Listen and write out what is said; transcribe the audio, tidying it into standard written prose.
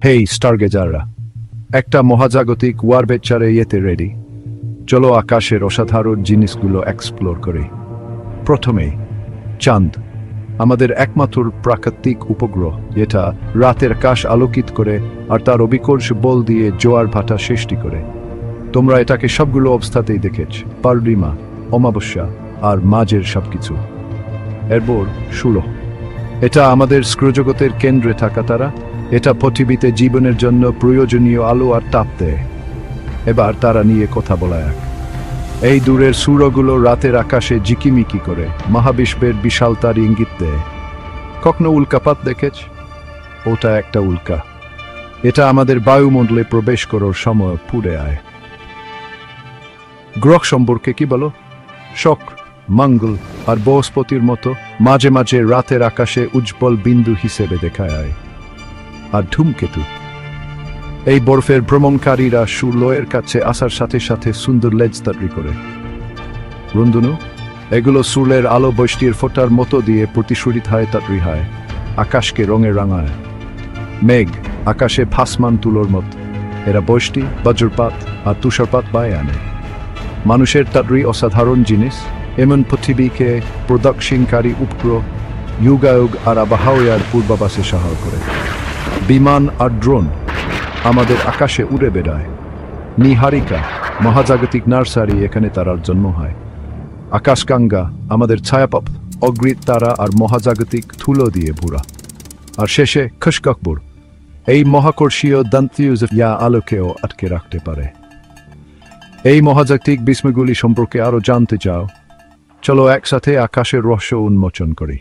হেই স্টারগেজাররা, একটা মহাজাগতিক ওয়ারবেচারে ইয়েতে রেডি। চলো আকাশের অসাধারণ জিনিসগুলো এক্সপ্লোর করি। প্রথমেই চাঁদ, আমাদের একমাত্র প্রাকৃতিক উপগ্রহ, যেটা রাতের আকাশ আলোকিত করে আর তার অবিকর্ষ বল দিয়ে জোয়ার ভাটা সৃষ্টি করে। তোমরা এটাকে সবগুলো অবস্থাতেই দেখেছ, পূর্ণিমা, অমাবস্যা আর মাঝের সবকিছু। এরপর সূর্য, এটা আমাদের সৌরজগতের কেন্দ্রে থাকা তারা। এটা পৃথিবীতে জীবনের জন্য প্রয়োজনীয় আলো আর তাপ দেয়। এবার তারা নিয়ে কথা বলা যাক। এই দূরের সূর্যগুলো রাতের আকাশে ঝিকিমিকি করে মহাবিশ্বের বিশালতার ইঙ্গিত দেয়। কখনো উল্কাপাত দেখেছ? ওটা একটা উল্কা। এটা আমাদের বায়ুমণ্ডলে প্রবেশ করার সময় পুড়ে আয়। গ্রহ সম্পর্কে কি বলো? শুক্র, মঙ্গল আর বৃহস্পতির মতো মাঝে মাঝে রাতের আকাশে উজ্জ্বল বিন্দু হিসেবে দেখা যায়। আর ধূমকেতু, এই বরফের ভ্রমণকারীরা সূর্যের কাছে আসার সাথে সাথে সুন্দর লেজ তৈরি করে। বন্ধুনু, এগুলো সূর্যের আলো বৃষ্টির ফোঁটার মতো দিয়ে প্রতিসরিত হয়, তৈরি হয়, আকাশকে রঙে রাঙায়। মেঘ, আকাশে ভাসমান তুলোর মতো, এরা বৃষ্টি, বজ্রপাত আর তুষারপাত বয়ে আনে। মানুষের তৈরি অসাধারণ জিনিস, এমন পৃথিবীকে প্রদক্ষিণকারী উপগ্রহ যুগায়ুগ আর আবহাওয়ার পূর্বাভাসে সহায়তা করে। বিমান আর ড্রোন আমাদের আকাশে উড়ে বেড়ায়। নীহারিকা, মহাজাগতিক নার্সারি, এখানে তারার জন্ম হয়। আকাশগঙ্গা, আমাদের ছায়াপথ, অগ্রিত তারা আর মহাজাগতিক ধুলো দিয়ে ভরা। আর শেষে খুশককবর, এই মহাকর্ষীয় দন্ত্যুজ আলোকেও আটকে রাখতে পারে। এই মহাজাগতিক বিস্ময়গুলি সম্পর্কে আরো জানতে চাও? চলো একসাথে আকাশের রহস্য উন্মোচন করি।